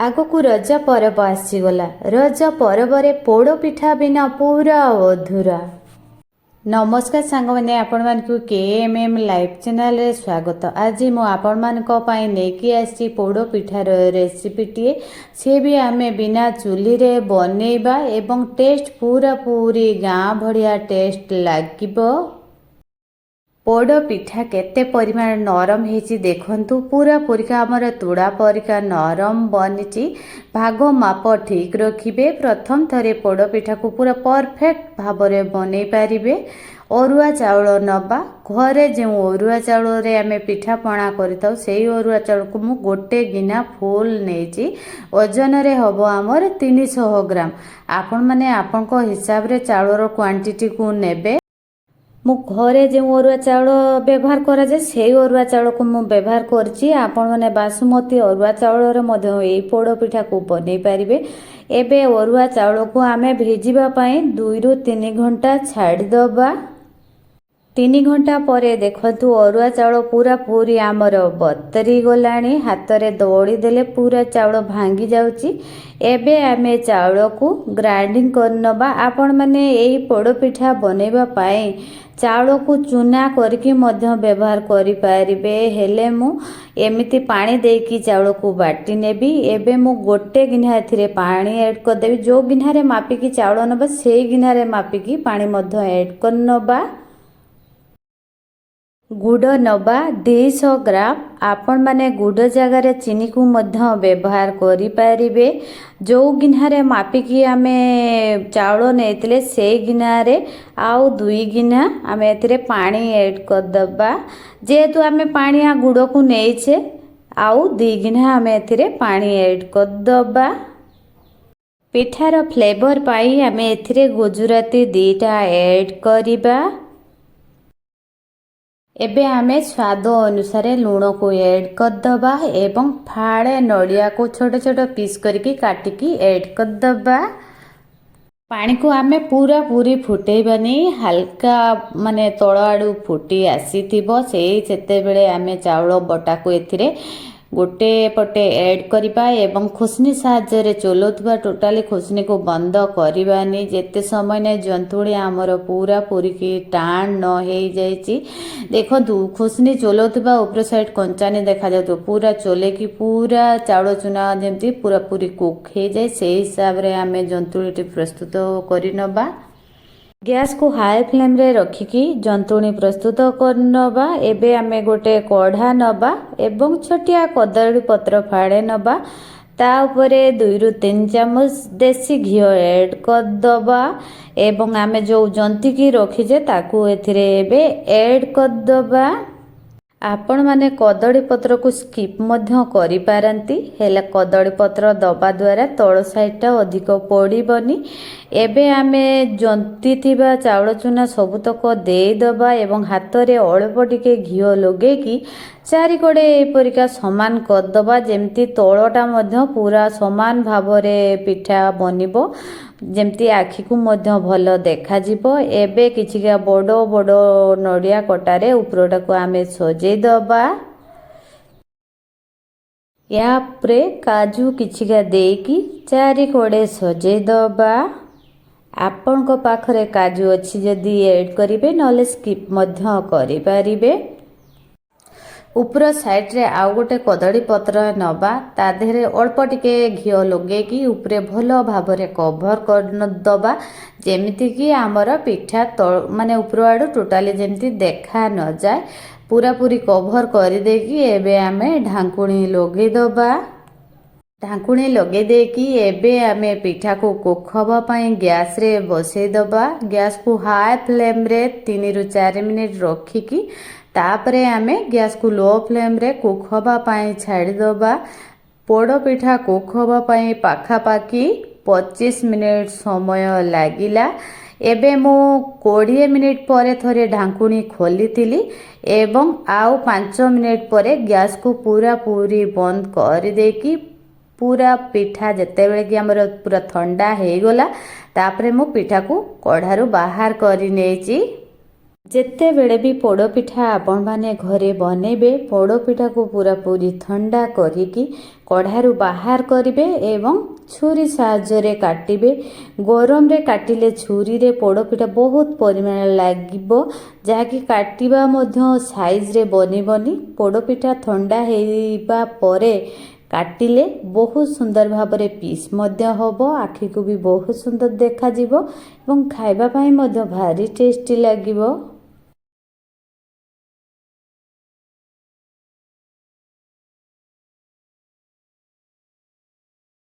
ଆଗକୁ ରଜ ପରବ ଆସିଗଲା। ରଜ ପର୍ବରେ ପୋଡ଼ ପିଠା ବିନା ପୁରା ଅଧୁରା। ନମସ୍କାର ସାଙ୍ଗମାନେ, ଆପଣମାନଙ୍କୁ KMM ଲାଇଭ୍ ଚ୍ୟାନେଲରେ ସ୍ୱାଗତ। ଆଜି ମୁଁ ଆପଣମାନଙ୍କ ପାଇଁ ନେଇକି ଆସିଛି ପୋଡ଼ ପିଠାର ରେସିପିଟିଏ। ସେ ବି ଆମେ ବିନା ଚୁଲିରେ ବନେଇବା ଏବଂ ଟେଷ୍ଟ ପୁରାପୁରି ଗାଁ ଭଳିଆ ଟେଷ୍ଟ ଲାଗିବ। ପୋଡ଼ ପିଠା କେତେ ପରିମାଣ ନରମ ହେଇଛି ଦେଖନ୍ତୁ। ପୁରା ପରିକା ଆମର ତୁଡ଼ା ପରିକା ନରମ ବନିଛି। ଭାଗ ମାପ ଠିକ୍ ରଖିବେ। ପ୍ରଥମ ଥରେ ପୋଡ଼ ପିଠାକୁ ପୁରା ପରଫେକ୍ଟ ଭାବରେ ବନେଇ ପାରିବେ। ଅରୁଆ ଚାଉଳ ନେବା। ଘରେ ଯେଉଁ ଅରୁଆ ଚାଉଳରେ ଆମେ ପିଠାପଣା କରିଥାଉ ସେଇ ଅରୁଆ ଚାଉଳକୁ ମୁଁ ଗୋଟେ ଗିନା ଫୁଲ୍ ନେଇଛି। ଓଜନରେ ହେବ ଆମର 300 ଗ୍ରାମ। ଆପଣମାନେ ଆପଣଙ୍କ ହିସାବରେ ଚାଉଳର କ୍ୱାଣ୍ଟିଟିକୁ ନେବେ। ମୁଁ ଘରେ ଯେଉଁ ଅରୁଆ ଚାଉଳ ବ୍ୟବହାର କରାଯାଏ ସେଇ ଅରୁଆ ଚାଉଳକୁ ମୁଁ ବ୍ୟବହାର କରିଛି। ଆପଣମାନେ ବାସୁମତୀ ଅରୁଆ ଚାଉଳରେ ମଧ୍ୟ ଏଇ ପୋଡ଼ ପିଠାକୁ ବନେଇ ପାରିବେ। ଏବେ ଅରୁଆ ଚାଉଳକୁ ଆମେ ଭିଜିବା ପାଇଁ 2ରୁ 3 ଘଣ୍ଟା ଛାଡ଼ିଦେବା। 3 ଘଣ୍ଟା ପରେ ଦେଖନ୍ତୁ ଅରୁଆ ଚାଉଳ ପୁରାପୁରି ଆମର ବତରି ଗଲାଣି। ହାତରେ ଦଳି ଦେଲେ ପୁରା ଚାଉଳ ଭାଙ୍ଗି ଯାଉଛି। ଏବେ ଆମେ ଚାଉଳକୁ ଗ୍ରାଇଣ୍ଡିଙ୍ଗ କରିନେବା। ଆପଣମାନେ ଏଇ ପୋଡ଼ ପିଠା ବନେଇବା ପାଇଁ ଚାଉଳକୁ ଚୁନା କରିକି ମଧ୍ୟ ବ୍ୟବହାର କରିପାରିବେ। ହେଲେ ମୁଁ ଏମିତି ପାଣି ଦେଇକି ଚାଉଳକୁ ବାଟି ନେବି। ଏବେ ମୁଁ ଗୋଟେ ଗିନା ଏଥିରେ ପାଣି ଆଡ଼୍ କରିଦେବି। ଯେଉଁ ଗିନାରେ ମାପିକି ଚାଉଳ ନେବା ସେଇ ଗିନାରେ ମାପିକି ପାଣି ମଧ୍ୟ ଆଡ଼୍ କରିନେବା। ଗୁଡ଼ ନେବା 200 ଗ୍ରାମ। ଆପଣମାନେ ଗୁଡ଼ ଜାଗାରେ ଚିନିକୁ ମଧ୍ୟ ବ୍ୟବହାର କରିପାରିବେ। ଯେଉଁ ଗିନାରେ ମାପିକି ଆମେ ଚାଉଳ ନେଇଥିଲେ ସେଇ ଗିନାରେ ଆଉ 2 ଗିନା ଆମେ ଏଥିରେ ପାଣି ଆଡ଼୍ କରିଦେବା। ଯେହେତୁ ଆମେ ପାଣିଆ ଗୁଡ଼କୁ ନେଇଛେ ଆଉ 2 ଗିନା ଆମେ ଏଥିରେ ପାଣି ଆଡ଼୍ କରିଦେବା। ପିଠାର ଫ୍ଲେଭର ପାଇଁ ଆମେ ଏଥିରେ ଗୁଜୁରାତି 2ଟା ଆଡ଼୍ କରିବା। ଏବେ ଆମେ ସ୍ୱାଦ ଅନୁସାରେ ଲୁଣକୁ ଆଡ଼୍ କରିଦେବା ଏବଂ ଫାଳେ ନଡ଼ିଆକୁ ଛୋଟ ଛୋଟ ପିସ୍ କରିକି କାଟିକି ଆଡ଼୍ କରିଦେବା। ପାଣିକୁ ଆମେ ପୁରାପୁରି ଫୁଟେଇବାନି। ହାଲକା ମାନେ ତଳ ଆଡ଼ୁ ଫୁଟି ଆସିଥିବ ସେତେବେଳେ ଆମେ ଚାଉଳ ବଟାକୁ ଏଥିରେ ଗୋଟେ ପଟେ ଆଡ଼୍ କରିବା ଏବଂ ଖୁସନି ସାହାଯ୍ୟରେ ଚଲଉଥିବା। ଟୋଟାଲି ଖୁସନିକୁ ବନ୍ଦ କରିବାନି। ଯେତେ ସମୟ ନାହିଁ ଜନ୍ତୁଳି ଆମର ପୁରାପୁରି ଟାଣ ନ ହେଇଯାଇଛି। ଦେଖନ୍ତୁ ଖୁସନି ଚଲଉଥିବା ଉପର ସାଇଡ଼୍ କଞ୍ଚାନି ଦେଖାଯାଉଥିବ। ପୁରା ଚଲେଇକି ପୁରା ଚାଉଳ ଚୁନା ଯେମିତି ପୁରାପୁରି କୁକ୍ ହେଇଯାଏ ସେଇ ହିସାବରେ ଆମେ ଜନ୍ତୁଳିଟି ପ୍ରସ୍ତୁତ କରିନେବା। ଗ୍ୟାସକୁ ହାଇ ଫ୍ଲେମ୍ରେ ରଖିକି ଜନ୍ତୁଣି ପ୍ରସ୍ତୁତ କରିନେବା। ଏବେ ଆମେ ଗୋଟେ କଢ଼ା ନେବା ଏବଂ ଛୋଟିଆ କଦଳୀ ପତ୍ର ଫାଳେ ନେବା। ତା ଉପରେ 2ରୁ 3 ଚାମଚ ଦେଶୀ ଘିଅ ଆଡ଼୍ କରିଦେବା ଏବଂ ଆମେ ଯେଉଁ ଜନ୍ତିକି ରଖିଛେ ତାକୁ ଏଥିରେ ଏବେ ଆଡ଼୍ କରିଦେବା। ଆପଣମାନେ କଦଳୀ ପତ୍ରକୁ ସ୍କିପ୍ ମଧ୍ୟ କରିପାରନ୍ତି। ହେଲେ କଦଳୀ ପତ୍ର ଦେବା ଦ୍ୱାରା ତଳ ସାଇଡ଼୍ଟା ଅଧିକ ପୋଡ଼ିବନି। ଏବେ ଆମେ ଜନ୍ତି ଥିବା ଚାଉଳ ଚୁନା ସବୁତକ ଦେଇଦେବା ଏବଂ ହାତରେ ଅଳ୍ପ ଟିକେ ଘିଅ ଲଗେଇକି ଚାରିକଡ଼େ ଏପରିକା ସମାନ କରିଦେବା। ଯେମିତି ତଳଟା ମଧ୍ୟ ପୁରା ସମାନ ଭାବରେ ପିଠା ବନିବ, ଯେମିତି ଆଖିକୁ ମଧ୍ୟ ଭଲ ଦେଖାଯିବ। ଏବେ କିଛିଟା ବଡ଼ ବଡ଼ ନଡ଼ିଆ କଟାରେ ଉପରଟାକୁ ଆମେ ସଜେଇଦେବା। ୟା ଉପରେ କାଜୁ କିଛିଟା ଦେଇକି ଚାରିକଡ଼େ ସଜେଇଦେବା। ଆପଣଙ୍କ ପାଖରେ କାଜୁ ଅଛି ଯଦି ଆଡ଼୍ କରିବେ, ନହେଲେ ସ୍କିପ୍ ମଧ୍ୟ କରିପାରିବେ। ଉପର ସାଇଡ଼୍ରେ ଆଉ ଗୋଟେ କଦଳୀ ପତ୍ର ନେବା। ତା ଦେହରେ ଅଳ୍ପ ଟିକେ ଘିଅ ଲଗେଇକି ଉପରେ ଭଲ ଭାବରେ କଭର କରିଦେବା। ଯେମିତିକି ଆମର ପିଠା ମାନେ ଉପର ଆଡ଼ୁ ଟୋଟାଲି ଯେମିତି ଦେଖା ନଯାଏ। ପୁରାପୁରି କଭର କରିଦେଇକି ଏବେ ଆମେ ଢାଙ୍କୁଣୀ ଲଗେଇଦେବା। ଢାଙ୍କୁଣୀ ଲଗେଇ ଦେଇକି ଏବେ ଆମେ ପିଠାକୁ କୁକ୍ ହେବା ପାଇଁ ଗ୍ୟାସରେ ବସେଇଦେବା। ଗ୍ୟାସକୁ ହାଇ ଫ୍ଲେମ୍ରେ 3ରୁ 4 ମିନିଟ୍ ରଖିକି ତାପରେ ଆମେ ଗ୍ୟାସକୁ ଲୋ ଫ୍ଲେମ୍ରେ କୁକ୍ ହେବା ପାଇଁ ଛାଡ଼ିଦେବା। ପୋଡ଼ ପିଠା କୁକ୍ ହେବା ପାଇଁ ପାଖାପାଖି 25 ମିନିଟ୍ ସମୟ ଲାଗିଲା। ଏବେ ମୁଁ 20 ମିନିଟ୍ ପରେ ଥରେ ଢାଙ୍କୁଣୀ ଖୋଲିଥିଲି ଏବଂ ଆଉ 5 ମିନିଟ୍ ପରେ ଗ୍ୟାସକୁ ପୁରାପୁରି ବନ୍ଦ କରିଦେଇକି ପୁରା ପିଠା ଯେତେବେଳେ କି ଆମର ପୁରା ଥଣ୍ଡା ହେଇଗଲା ତାପରେ ମୁଁ ପିଠାକୁ କଢ଼ାରୁ ବାହାର କରି ନେଇଛି। ଯେତେବେଳେ ବି ପୋଡ଼ପିଠା ଆପଣମାନେ ଘରେ ବନେଇବେ, ପୋଡ଼ପିଠାକୁ ପୁରାପୁରି ଥଣ୍ଡା କରିକି କଢ଼ାରୁ ବାହାର କରିବେ ଏବଂ ଛୁରୀ ସାହାଯ୍ୟରେ କାଟିବେ। ଗରମରେ କାଟିଲେ ଛୁରୀରେ ପୋଡ଼ପିଠା ବହୁତ ପରିମାଣରେ ଲାଗିବ, ଯାହାକି କାଟିବା ମଧ୍ୟ ସାଇଜରେ ବନିବନି। ପୋଡ଼ପିଠା ଥଣ୍ଡା ହେଇବା ପରେ କାଟିଲେ ବହୁତ ସୁନ୍ଦର ଭାବରେ ପିସ୍ ମଧ୍ୟ ହେବ, ଆଖିକୁ ବି ବହୁତ ସୁନ୍ଦର ଦେଖାଯିବ ଏବଂ ଖାଇବା ପାଇଁ ମଧ୍ୟ ଭାରି ଟେଷ୍ଟି ଲାଗିବ।